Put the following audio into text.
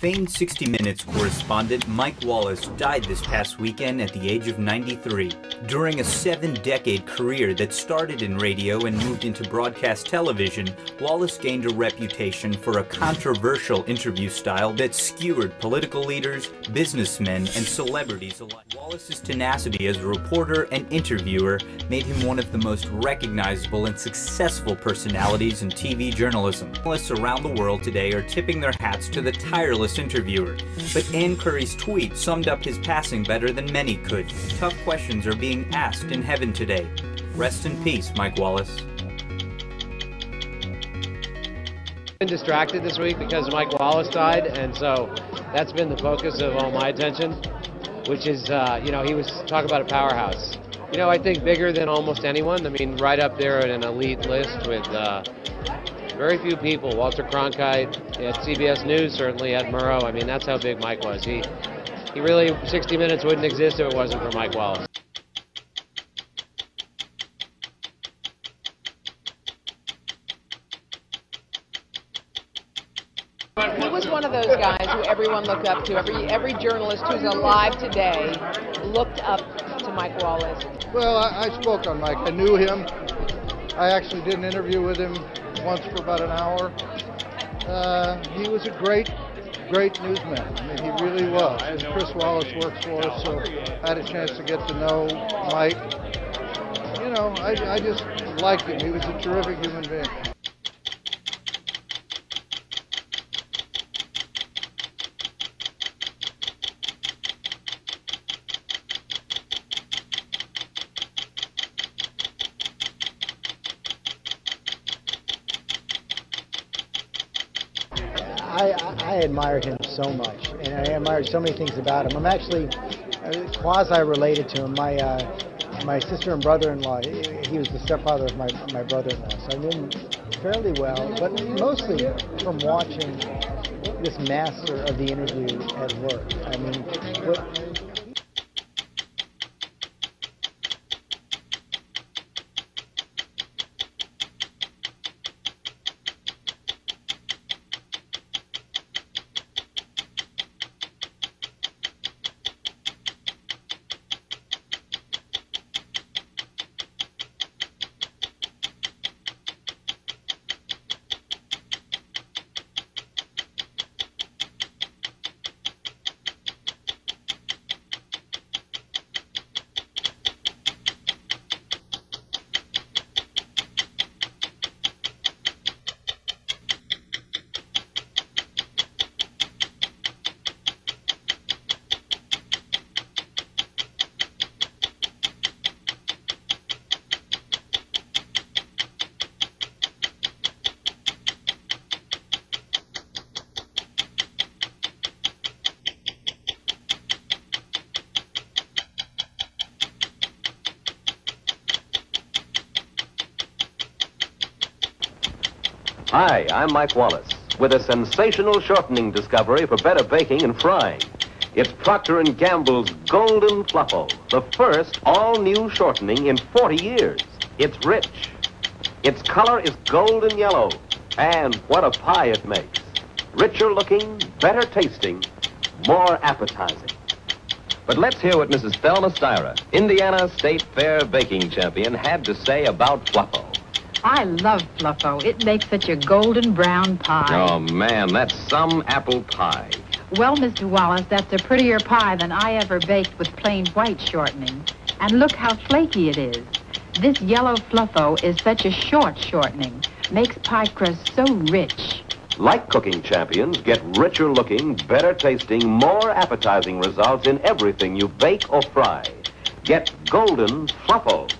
Famed 60 Minutes correspondent Mike Wallace died this past weekend at the age of 93. During a 7-decade career that started in radio and moved into broadcast television, Wallace gained a reputation for a controversial interview style that skewered political leaders, businessmen, and celebrities alike. Wallace's tenacity as a reporter and interviewer made him one of the most recognizable and successful personalities in TV journalism. Journalists around the world today are tipping their hats to the tireless interviewer, but Ann Curry's tweet summed up his passing better than many could. Tough questions are being asked in heaven today. Rest in peace, Mike Wallace. Been distracted this week because Mike Wallace died, and so that's been the focus of all my attention, which is, he was, talk about a powerhouse. I think bigger than almost anyone. I mean, right up there in an elite list with very few people. Walter Cronkite at CBS News, certainly Ed Murrow. I mean, that's how big Mike was. He really, 60 Minutes wouldn't exist if it wasn't for Mike Wallace. He was one of those guys who everyone looked up to. Every journalist who's alive today looked up to Mike Wallace. Well, I spoke on Mike. I knew him. I actually did an interview with him once for about an hour. He was a great newsman. I mean, he really was. And Chris Wallace works for us, so I had a chance to get to know Mike. I just liked him. He was a terrific human being. I admired him so much, and I admired so many things about him. I'm actually quasi-related to him. My sister and brother-in-law, he was the stepfather of my brother-in-law, so I knew him fairly well, but mostly from watching this master of the interview at work. I mean, Hi, I'm Mike Wallace with a sensational shortening discovery for better baking and frying. It's Procter & Gamble's Golden Fluffo, the first all-new shortening in 40 years. It's rich. Its color is golden yellow, and what a pie it makes. Richer looking, better tasting, more appetizing. But let's hear what Mrs. Thelma Styra, Indiana State Fair baking champion, had to say about Fluffo. I love Fluffo. It makes such a golden brown pie. Oh, man, that's some apple pie. Well, Mr. Wallace, that's a prettier pie than I ever baked with plain white shortening. And look how flaky it is. This yellow Fluffo is such a short shortening. Makes pie crust so rich. Like cooking champions, get richer looking, better tasting, more appetizing results in everything you bake or fry. Get Golden Fluffo.